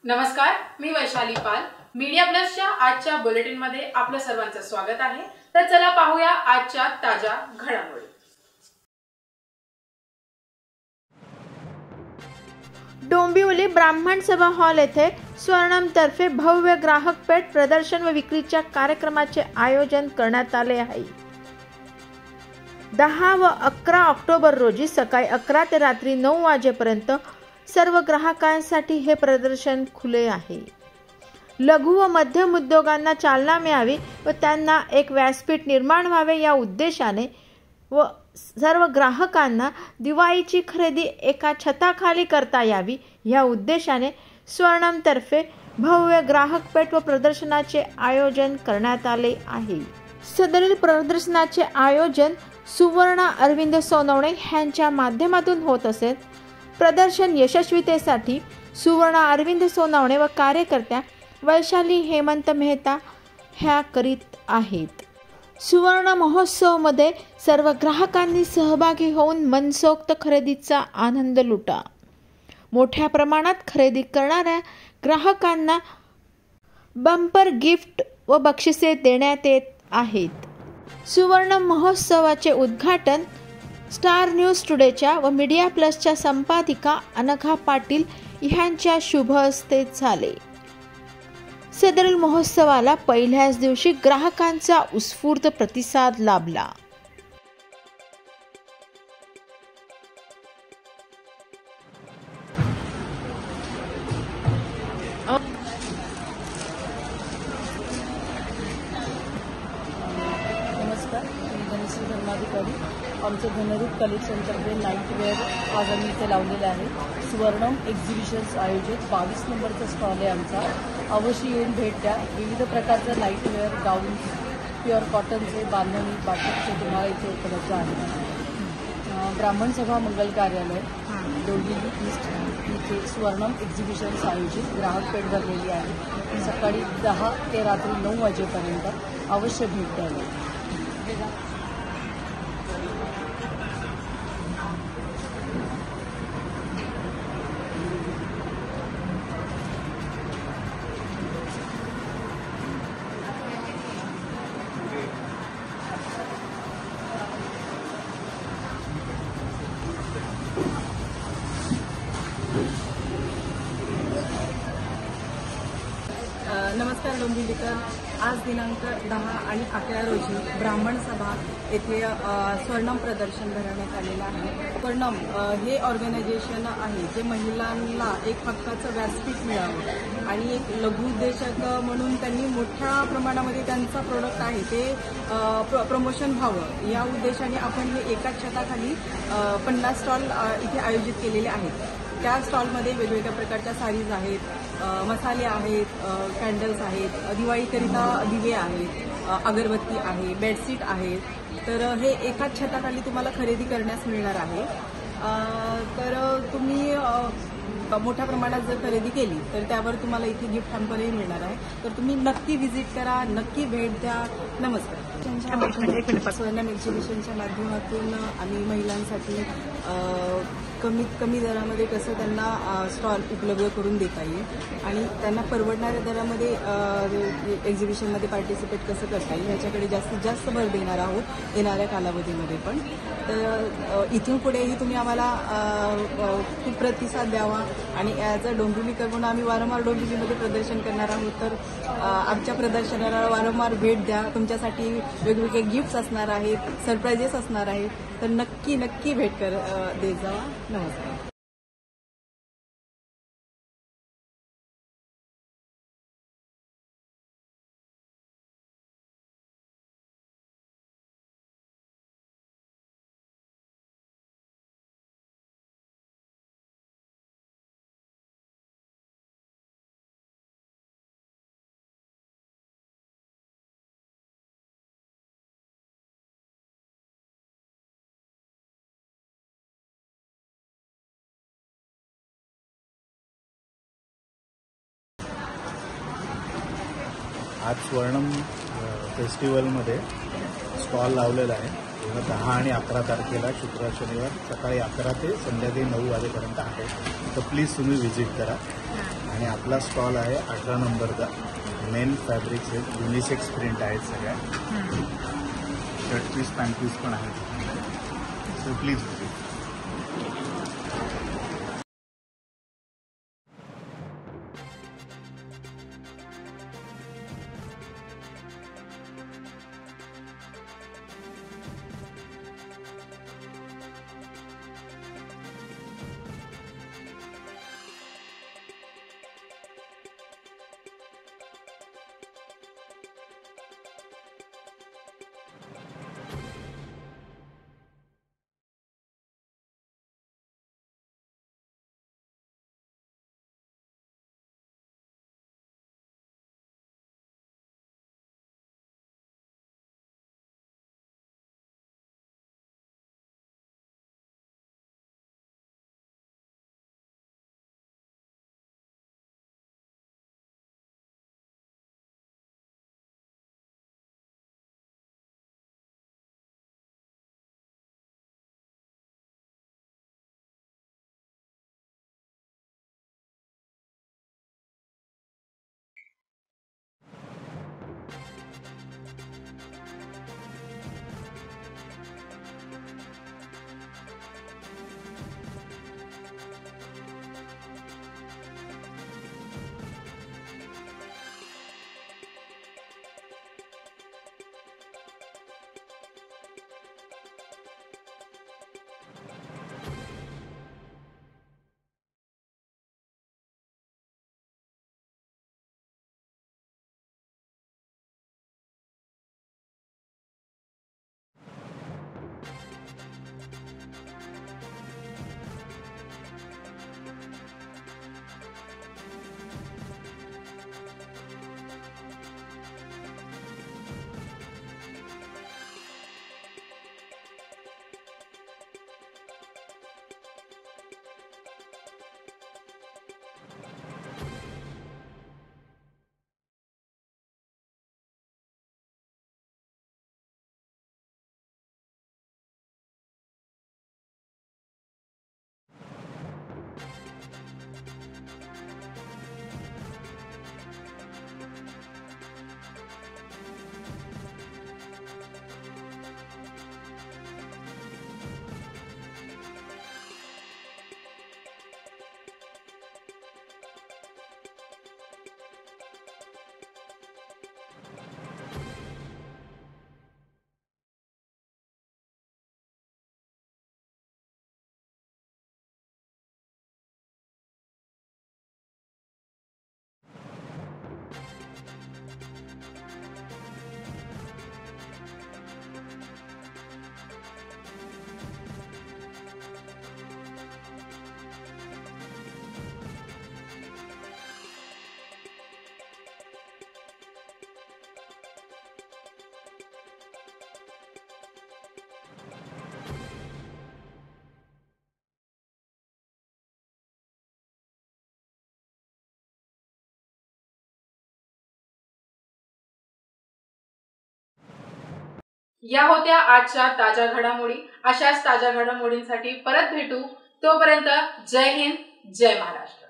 नमस्कार, मी वैशाली पाल. मीडिया प्लसच्या आजच्या बुलेटिनमध्ये आपलं सर्वांचं स्वागत आहे. तर चला पाहूया आजच्या ताज्या घडामोडी. डोंबिवली ब्राह्मण सभा हॉल येथे स्वर्णमतर्फे भव्य ग्राहक पेठ प्रदर्शन व विक्रीच्या कार्यक्रमाचे आयोजन करण्यात आले आहे. 10 व 11 ऑक्टोबर रोजी सकाळी 11 ते रात्री 9 वाजेपर्यंत सर्व ग्राहकांसाठी हे प्रदर्शन खुले आहे. लघु व मध्यम उद्योगांना चालना मिळावी व त्यांना एक व्यासपीठ निर्माण व्हावे या उद्देशाने व सर्व ग्राहकांना दिवाळीची खरेदी एका छताखाली करता यावी या उद्देशाने स्वर्णमतर्फे भव्य ग्राहक पेठ व प्रदर्शनाचे आयोजन करण्यात आले आहे. सदरील प्रदर्शनाचे आयोजन सुवर्णा अरविंद सोनवणे यांच्या माध्यमातून होत असेल. प्रदर्शन यशस्वीतेसाठी सुवर्णा अरविंद सोनवणे व कार्यकर्त्या वैशाली हेमंत मेहता ह्या करीत आहेत. सुवर्ण महोत्सवमध्ये सर्व ग्राहकांनी सहभागी होऊन मनसोक्त खरेदीचा आनंद लुटा. मोठ्या प्रमाणात खरेदी करणाऱ्या ग्राहकांना बंपर गिफ्ट व बक्षिसे देण्यात येत आहेत. सुवर्ण महोत्सवाचे उद्घाटन स्टार न्यूज टुडेच्या व मीडिया प्लसच्या संपादिका अनघा पाटील यांच्या शुभ हस्ते झाले. सदरील महोत्सवाला पहिल्याच दिवशी ग्राहकांचा उत्स्फूर्त प्रतिसाद लाभला. नमस्कार, मी धनश्री धर्माधिकारी. आमचे धनरूप कलेक्शनतर्फे नाईटवेअर आज आम्ही इथे लावलेले आहे. सुवर्णम एक्झिबिशन्स आयोजित 22 नंबरचा स्टॉल आहे आमचा. अवश्य येऊन भेट द्या. विविध प्रकारचं नाईटवेअर, गाऊन, प्युअर कॉटनचे, बांधणी, बाटिकचे तुम्हाला इथे उपलब्ध आहे. ब्राह्मण सभा मंगल कार्यालय डोंबिवली ईस्ट इथे सुवर्णम एक्झिबिशन्स आयोजित ग्राहक पेठ भरलेली आहे. सकाळी 10 ते रात्री 9 वाजेपर्यंत अवश्य भेट द्यावी. नमस्कार डोंबिवलीकर. आज दिनांक 10 आणि 11 रोजी ब्राह्मण सभा येथे स्वर्णम प्रदर्शन भरवण्यात आलेलं आहे. स्वर्णम हे ऑर्गनायझेशन आहे जे महिलांना एक हक्काचं व्यासपीठ मिळावं आणि एक लघुउद्योजक म्हणून त्यांनी मोठ्या प्रमाणामध्ये त्यांचा प्रोडक्ट आहे ते प्रमोशन व्हावं या उद्देशाने आपण हे एकाच छताखाली 50 स्टॉल इथे आयोजित केलेले आहेत. त्या स्टॉलमध्ये वेगवेगळ्या प्रकारच्या साडीज आहेत, मसाले आहेत, कॅन्डल्स आहेत, दिवाळीकरिता दिवे आहेत, अगरबत्ती आहे, बेडशीट आहेत. तर हे एकाच छताखाली तुम्हाला खरेदी करण्यास मिळणार आहे. तर तुम्ही मोठ्या प्रमाणात जर खरेदी केली तर त्यावर तुम्हाला इथे गिफ्ट हॅम्परही मिळणार आहे. तर तुम्ही नक्की व्हिजिट करा, नक्की भेट द्या. नमस्कार. स्वर्णम एक्झिबिशनच्या माध्यमातून आम्ही महिलांसाठी कमीत कमी दरामध्ये कसं त्यांना स्टॉल उपलब्ध करून देता येईल आणि त्यांना परवडणाऱ्या दरामध्ये एक्झिबिशनमध्ये पार्टिसिपेट कसं करता येईल ह्याच्याकडे जास्तीत जास्त भर देणार आहोत येणाऱ्या कालावधीमध्ये पण. तर इथून पुढेही तुम्ही आम्हाला खूप प्रतिसाद द्यावा आणि ॲज अ डोंबिवलीकर म्हणून आम्ही वारंवार डोंबिवलीमध्ये प्रदर्शन करणार आहोत. तर आमच्या प्रदर्शनाला वारंवार भेट द्या. तुमच्यासाठी वेगवेगळे गिफ्ट्स असणार आहेत, सरप्राइजेस असणार आहेत. तर नक्की भेट देत जावा. नमस्कार. आज स्वर्णम फेस्टिवलमध्ये स्टॉल लावलेला आहे. 10 आणि 11 तारखेला शुक्रवार शनिवार सकाळी 11 ते संध्याकाळी 9 वाजेपर्यंत आहे. तर प्लीज तुम्ही व्हिजिट करा. आणि आपला स्टॉल आहे 18 नंबरचा. मेन फॅब्रिक्स आहेत, युनिसेक्स प्रिंट आहेत सगळ्या, शर्ट पीस पॅन्ट पीस पण आहेत. So please visit. या होत्या आजच्या ताज्या घडामोडी. अशाच ताज्या घडामोडींसाठी परत भेटू. तोपर्यंत जय हिंद, जय महाराष्ट्र.